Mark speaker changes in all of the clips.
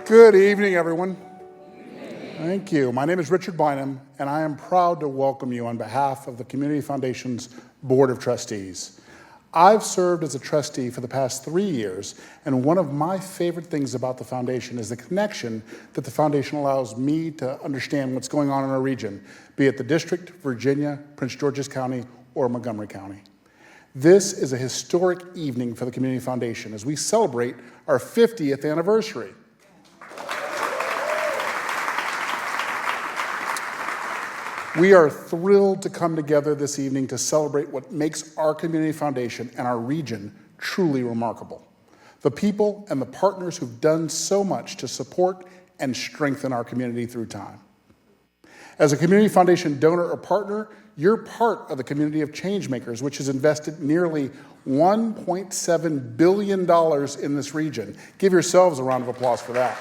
Speaker 1: Good evening, everyone. Thank you. My name is Richard Bynum, and I am proud to welcome you on behalf of the Community Foundation's Board of Trustees. I've served as a trustee for the past 3 years, and one of my favorite things about the foundation is the connection that the foundation allows me to understand what's going on in our region, be it the District, Virginia, Prince George's County, or Montgomery County. This is a historic evening for the Community Foundation as we celebrate our 50th anniversary. We are thrilled to come together this evening to celebrate what makes our Community Foundation and our region truly remarkable. The people and the partners who've done so much to support and strengthen our community through time. As a Community Foundation donor or partner, you're part of the community of changemakers, which has invested nearly $1.7 billion in this region. Give yourselves a round of applause for that.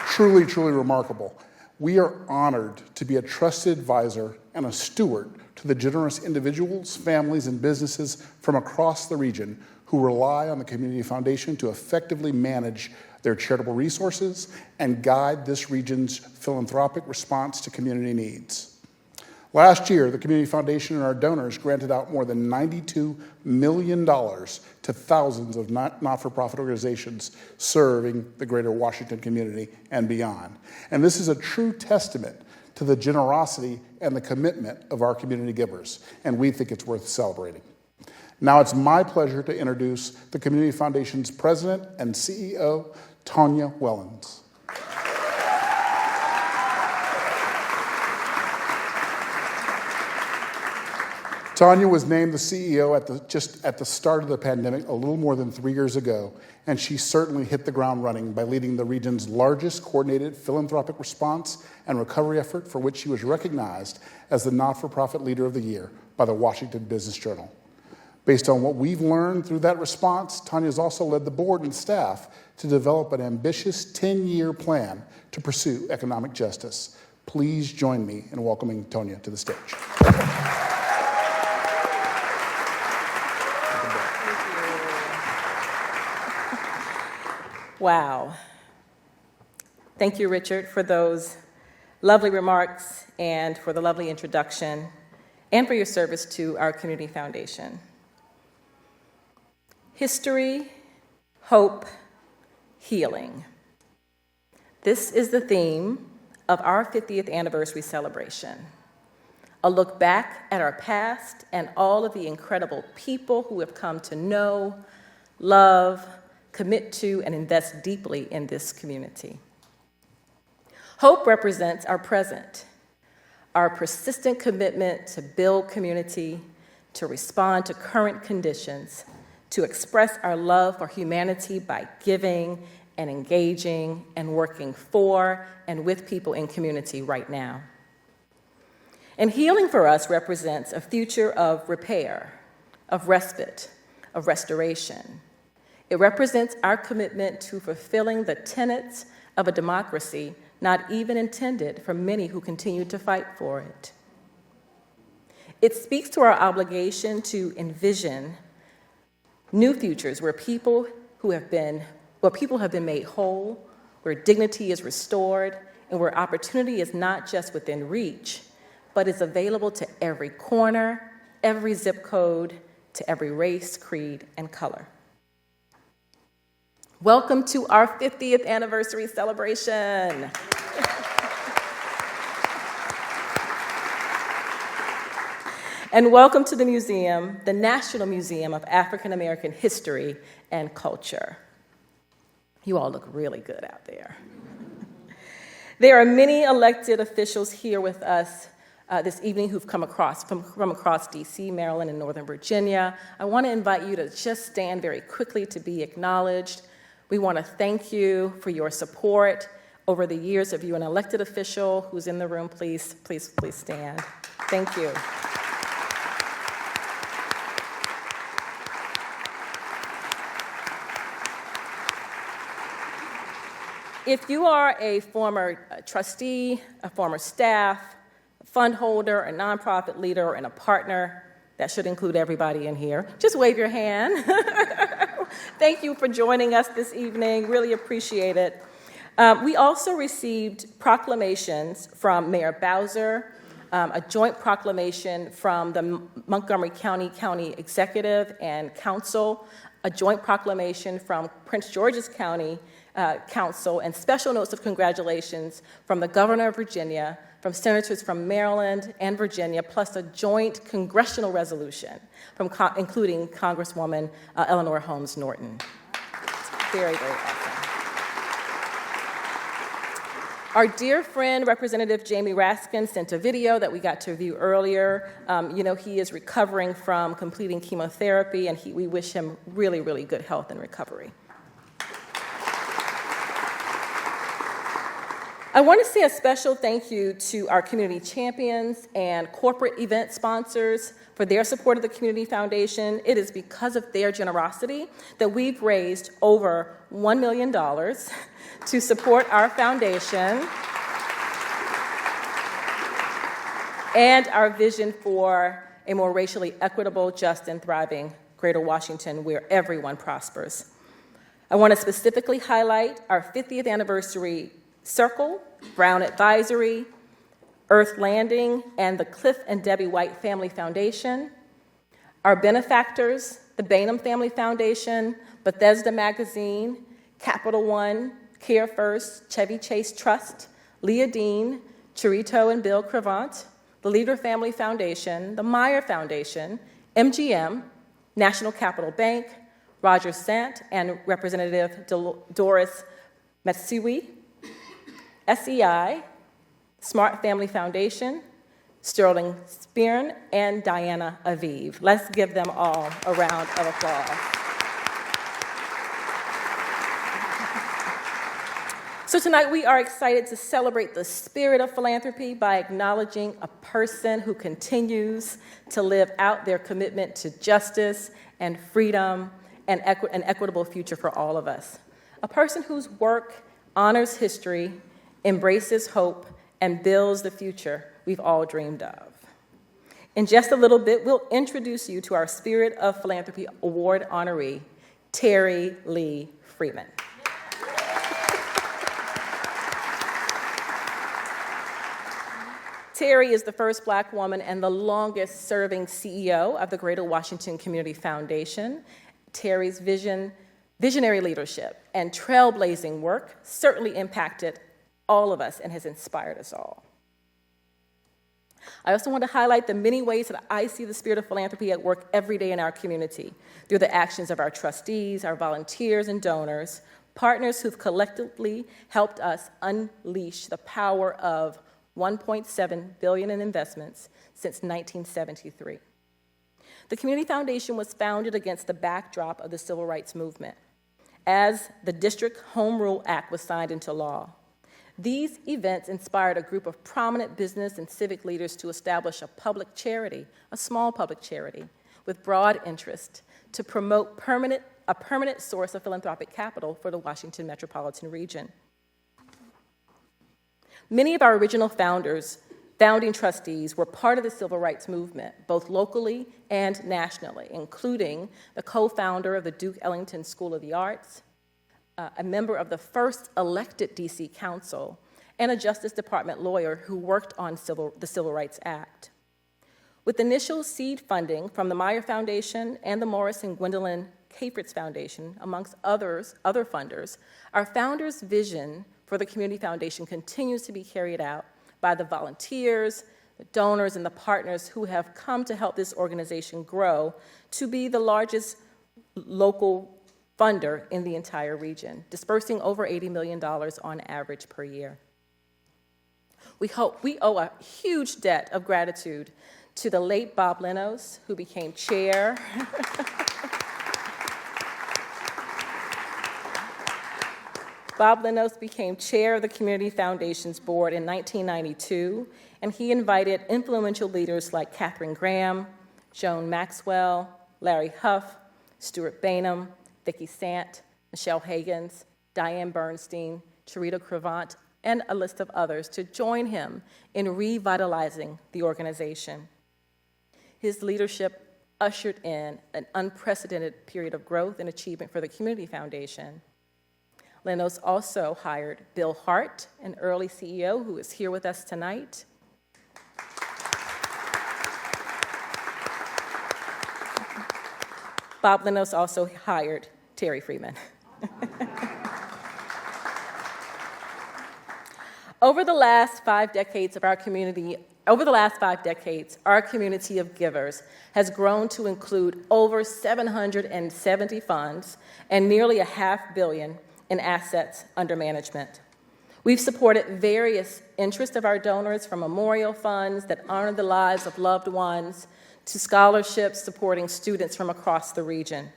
Speaker 1: Truly, truly remarkable. We are honored to be a trusted advisor and a steward to the generous individuals, families, and businesses from across the region who rely on the Community Foundation to effectively manage their charitable resources and guide this region's philanthropic response to community needs. Last year, the Community Foundation and our donors granted out more than $92 million to thousands of not-for-profit organizations serving the greater Washington community and beyond. And this is a true testament to the generosity and the commitment of our community givers, and we think it's worth celebrating. Now it's my pleasure to introduce the Community Foundation's President and CEO, Tonia Wellons. Tonia was named the CEO just at the start of the pandemic a little more than 3 years ago, and she certainly hit the ground running by leading the region's largest coordinated philanthropic response and recovery effort, for which she was recognized as the Not-for-Profit Leader of the Year by the Washington Business Journal. Based on what we've learned through that response, Tonia has also led the board and staff to develop an ambitious 10-year plan to pursue economic justice. Please join me in welcoming Tonia to the stage.
Speaker 2: Wow. Thank you, Richard, for those lovely remarks and for the lovely introduction and for your service to our Community Foundation. History, hope, healing. This is the theme of our 50th anniversary celebration. A look back at our past and all of the incredible people who have come to know, love, commit to, and invest deeply in this community. Hope represents our present, our persistent commitment to build community, to respond to current conditions, to express our love for humanity by giving and engaging and working for and with people in community right now. And healing for us represents a future of repair, of respite, of restoration. It represents our commitment to fulfilling the tenets of a democracy not even intended for many who continue to fight for it. It speaks to our obligation to envision new futures where people have been made whole, where dignity is restored, and where opportunity is not just within reach, but is available to every corner, every zip code, to every race, creed, and color. Welcome to our 50th anniversary celebration. And welcome to the museum, the National Museum of African American History and Culture. You all look really good out there. There are many elected officials here with us this evening who've come across from across DC, Maryland, and Northern Virginia. I want to invite you to just stand very quickly to be acknowledged. We want to thank you for your support over the years. If you're an elected official who's in the room, please stand. Thank you. If you are a former trustee, a former staff, a fund holder, a nonprofit leader, and a partner, that should include everybody in here, just wave your hand. Thank you for joining us this evening. Really appreciate it. We also received proclamations from Mayor Bowser, a joint proclamation from the Montgomery County Executive and Council, a joint proclamation from Prince George's County Council, and special notes of congratulations from the Governor of Virginia, from senators from Maryland and Virginia, plus a joint congressional resolution from including Congresswoman Eleanor Holmes Norton. It's very, very awesome. Our dear friend, Representative Jamie Raskin, sent a video that we got to view earlier. He is recovering from completing chemotherapy, and we wish him really, really good health and recovery. I want to say a special thank you to our community champions and corporate event sponsors for their support of the Community Foundation. It is because of their generosity that we've raised over $1 million to support our foundation and our vision for a more racially equitable, just, and thriving Greater Washington where everyone prospers. I want to specifically highlight our 50th anniversary Circle, Brown Advisory, Earth Landing, and the Cliff and Debbie White Family Foundation. Our benefactors, the Bainham Family Foundation, Bethesda Magazine, Capital One, Care First, Chevy Chase Trust, Leah Dean, Chirito and Bill Cravant, the Leader Family Foundation, the Meyer Foundation, MGM, National Capital Bank, Roger Sant, and Representative Doris Matsui, SEI, Smart Family Foundation, Sterling Spearn, and Diana Aviv. Let's give them all a round of applause. So tonight we are excited to celebrate the spirit of philanthropy by acknowledging a person who continues to live out their commitment to justice and freedom and an equitable future for all of us. A person whose work honors history, embraces hope, and builds the future we've all dreamed of. In just a little bit, we'll introduce you to our Spirit of Philanthropy Award honoree, Terry Lee Freeman. Terry is the first Black woman and the longest-serving CEO of the Greater Washington Community Foundation. Terry's visionary leadership and trailblazing work certainly impacted all of us and has inspired us all. I also want to highlight the many ways that I see the spirit of philanthropy at work every day in our community through the actions of our trustees, our volunteers and donors, partners who've collectively helped us unleash the power of $1.7 billion in investments since 1973. The Community Foundation was founded against the backdrop of the Civil Rights Movement as the District Home Rule Act was signed into law. These events inspired a group of prominent business and civic leaders to establish a public charity, a small public charity, with broad interest to promote a permanent source of philanthropic capital for the Washington metropolitan region. Many of our original founding trustees were part of the civil rights movement, both locally and nationally, including the co-founder of the Duke Ellington School of the Arts, a member of the first elected D.C. Council, and a Justice Department lawyer who worked on the Civil Rights Act. With initial seed funding from the Meyer Foundation and the Morris and Gwendolyn Cafritz Foundation, amongst other funders, our founders' vision for the Community Foundation continues to be carried out by the volunteers, the donors, and the partners who have come to help this organization grow to be the largest local funder in the entire region, dispersing over $80 million on average per year. We owe a huge debt of gratitude to the late Bob Lenos, who became chair. Bob Lenos became chair of the Community Foundation's board in 1992, and he invited influential leaders like Katharine Graham, Joan Maxwell, Larry Huff, Stuart Bainham, Vicki Sant, Michelle Hagins, Diane Bernstein, Chirito Cravant, and a list of others to join him in revitalizing the organization. His leadership ushered in an unprecedented period of growth and achievement for the Community Foundation. Wellons also hired Bill Hart, an early CEO who is here with us tonight. Bob Wellons also hired Terry Freeman. Over the last 5 decades, our community of givers has grown to include over 770 funds and nearly $500 million in assets under management. We've supported various interests of our donors, from memorial funds that honor the lives of loved ones to scholarships supporting students from across the region.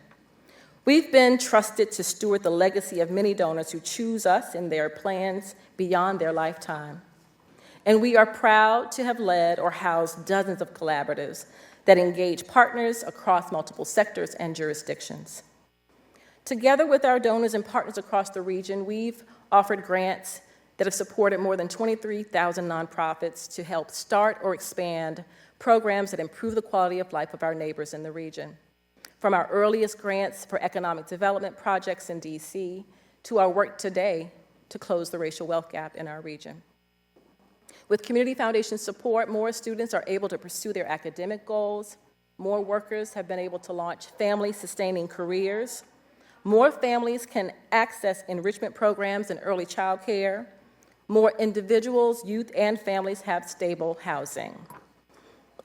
Speaker 2: We've been trusted to steward the legacy of many donors who choose us in their plans beyond their lifetime. And we are proud to have led or housed dozens of collaboratives that engage partners across multiple sectors and jurisdictions. Together with our donors and partners across the region, we've offered grants that have supported more than 23,000 nonprofits to help start or expand programs that improve the quality of life of our neighbors in the region. From our earliest grants for economic development projects in DC to our work today to close the racial wealth gap in our region. With Community Foundation support, more students are able to pursue their academic goals, more workers have been able to launch family-sustaining careers, more families can access enrichment programs and early child care, more individuals, youth, and families have stable housing.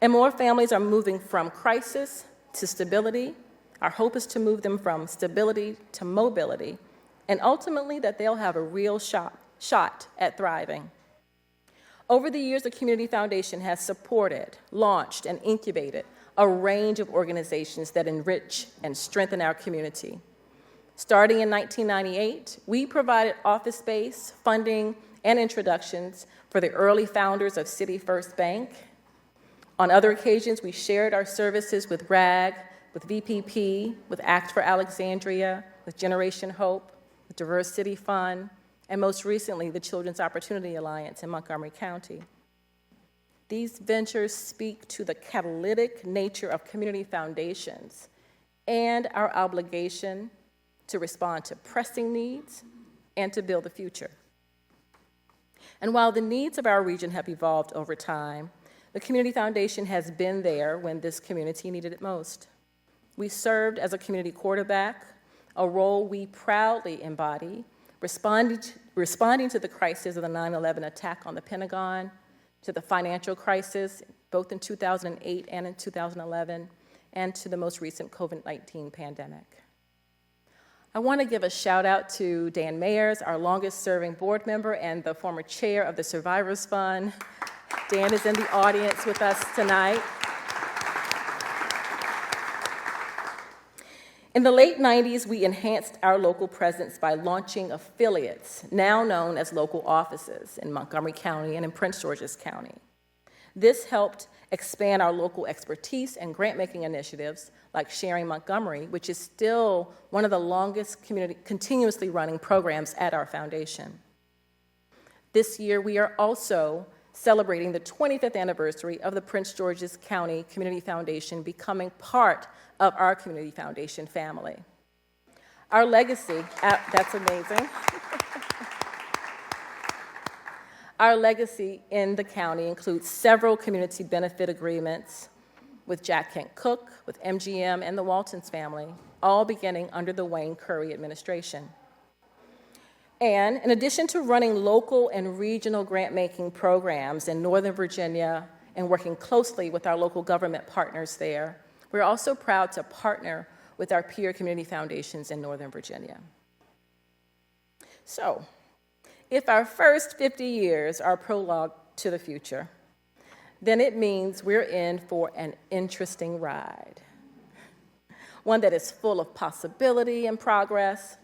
Speaker 2: And more families are moving from crisis to stability. Our hope is to move them from stability to mobility, and ultimately that they'll have a real shot at thriving. Over the years, the Community Foundation has supported, launched, and incubated a range of organizations that enrich and strengthen our community. Starting in 1998, we provided office space, funding, and introductions for the early founders of City First Bank. On other occasions, we shared our services with RAG, with VPP, with Act for Alexandria, with Generation Hope, with Diverse City Fund, and most recently, the Children's Opportunity Alliance in Montgomery County. These ventures speak to the catalytic nature of community foundations and our obligation to respond to pressing needs and to build the future. And while the needs of our region have evolved over time, the Community Foundation has been there when this community needed it most. We served as a community quarterback, a role we proudly embody, responding to the crisis of the 9/11 attack on the Pentagon, to the financial crisis, both in 2008 and in 2011, and to the most recent COVID-19 pandemic. I want to give a shout out to Dan Mayers, our longest serving board member and the former chair of the Survivors Fund. Dan is in the audience with us tonight. In the late 90s, we enhanced our local presence by launching affiliates, now known as local offices, in Montgomery County and in Prince George's County. This helped expand our local expertise and grant-making initiatives like Sharing Montgomery, which is still one of the longest continuously running programs at our foundation. This year, we are also celebrating the 25th anniversary of the Prince George's County Community Foundation becoming part of our Community Foundation family. Our legacy, that's amazing. Our legacy in the county includes several community benefit agreements with Jack Kent Cooke, with MGM, and the Waltons family, all beginning under the Wayne Curry administration. And in addition to running local and regional grant-making programs in Northern Virginia and working closely with our local government partners there, we're also proud to partner with our peer community foundations in Northern Virginia. So, if our first 50 years are prologue to the future, then it means we're in for an interesting ride. One that is full of possibility and progress,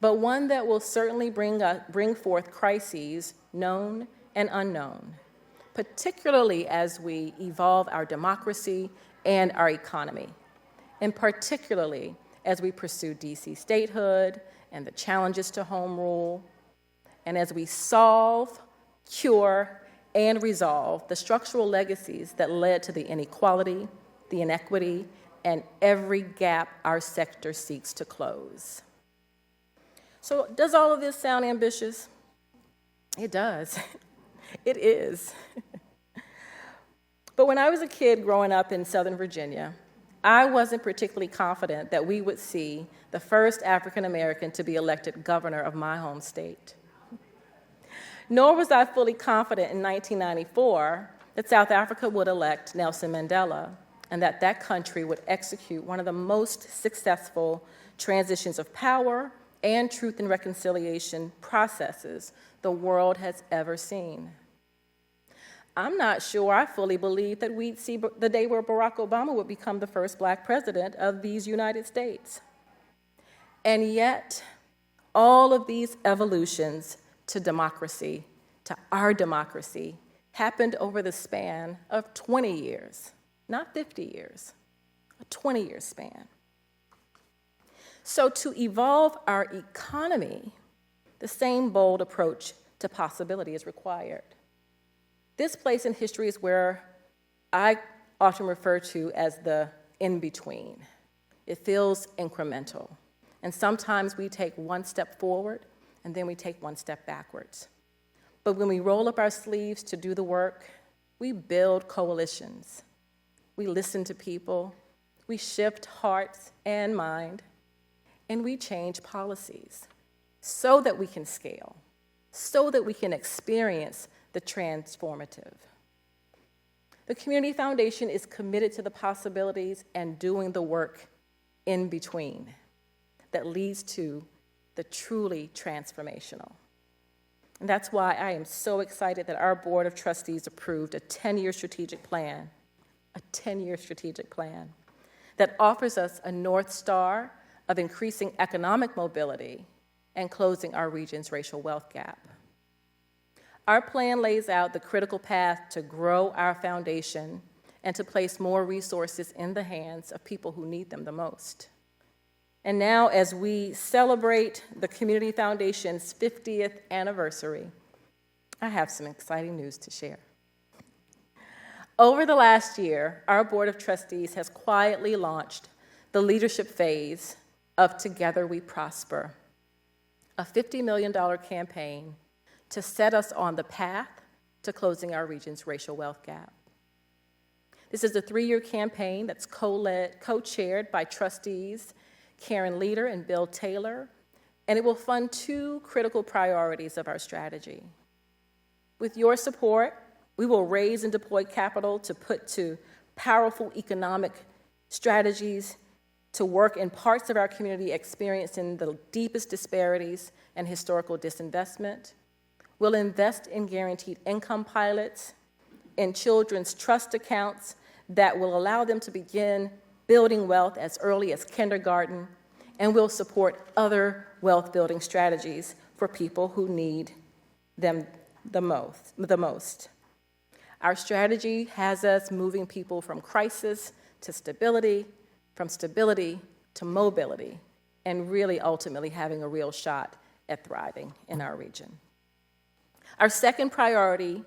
Speaker 2: but one that will certainly bring forth crises known and unknown, particularly as we evolve our democracy and our economy, and particularly as we pursue DC statehood and the challenges to home rule, and as we solve, cure, and resolve the structural legacies that led to the inequality, the inequity, and every gap our sector seeks to close. So does all of this sound ambitious? It does. It is. But when I was a kid growing up in Southern Virginia, I wasn't particularly confident that we would see the first African American to be elected governor of my home state. Nor was I fully confident in 1994 that South Africa would elect Nelson Mandela and that that country would execute one of the most successful transitions of power and truth and reconciliation processes the world has ever seen. I'm not sure I fully believed that we'd see the day where Barack Obama would become the first Black president of these United States. And yet, all of these evolutions to democracy, to our democracy, happened over the span of 20 years, not 50 years, a 20-year span. So to evolve our economy, the same bold approach to possibility is required. This place in history is where I often refer to as the in-between. It feels incremental. And sometimes we take one step forward, and then we take one step backwards. But when we roll up our sleeves to do the work, we build coalitions. We listen to people. We shift hearts and mind. And we change policies so that we can scale, so that we can experience the transformative. The Community Foundation is committed to the possibilities and doing the work in between that leads to the truly transformational. And that's why I am so excited that our Board of Trustees approved a 10-year strategic plan, that offers us a North Star of increasing economic mobility and closing our region's racial wealth gap. Our plan lays out the critical path to grow our foundation and to place more resources in the hands of people who need them the most. And now, as we celebrate the Community Foundation's 50th anniversary, I have some exciting news to share. Over the last year, our Board of Trustees has quietly launched the leadership phase of Together We Prosper, a $50 million campaign to set us on the path to closing our region's racial wealth gap. This is a 3-year campaign that's co-chaired by trustees Karen Leader and Bill Taylor, and it will fund 2 critical priorities of our strategy. With your support, we will raise and deploy capital to put to powerful economic strategies to work in parts of our community experiencing the deepest disparities and historical disinvestment. We'll invest in guaranteed income pilots, in children's trust accounts that will allow them to begin building wealth as early as kindergarten, and we'll support other wealth-building strategies for people who need them the most. Our strategy has us moving people from crisis to stability, from stability to mobility, and really ultimately having a real shot at thriving in our region. Our second priority,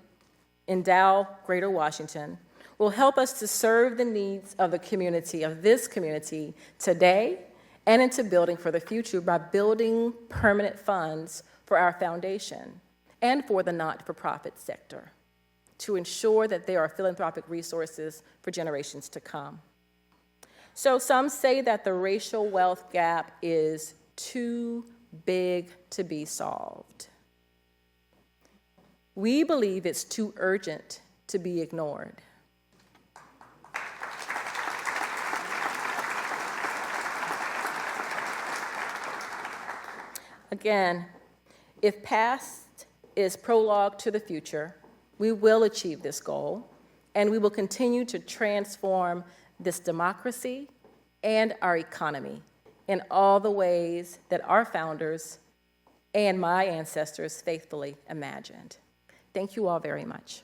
Speaker 2: Endow Greater Washington, will help us to serve the needs of the community, of this community, today and into building for the future by building permanent funds for our foundation and for the not-for-profit sector to ensure that there are philanthropic resources for generations to come. So some say that the racial wealth gap is too big to be solved. We believe it's too urgent to be ignored. Again, if past is prologue to the future, we will achieve this goal, and we will continue to transform this democracy and our economy in all the ways that our founders and my ancestors faithfully imagined. Thank you all very much.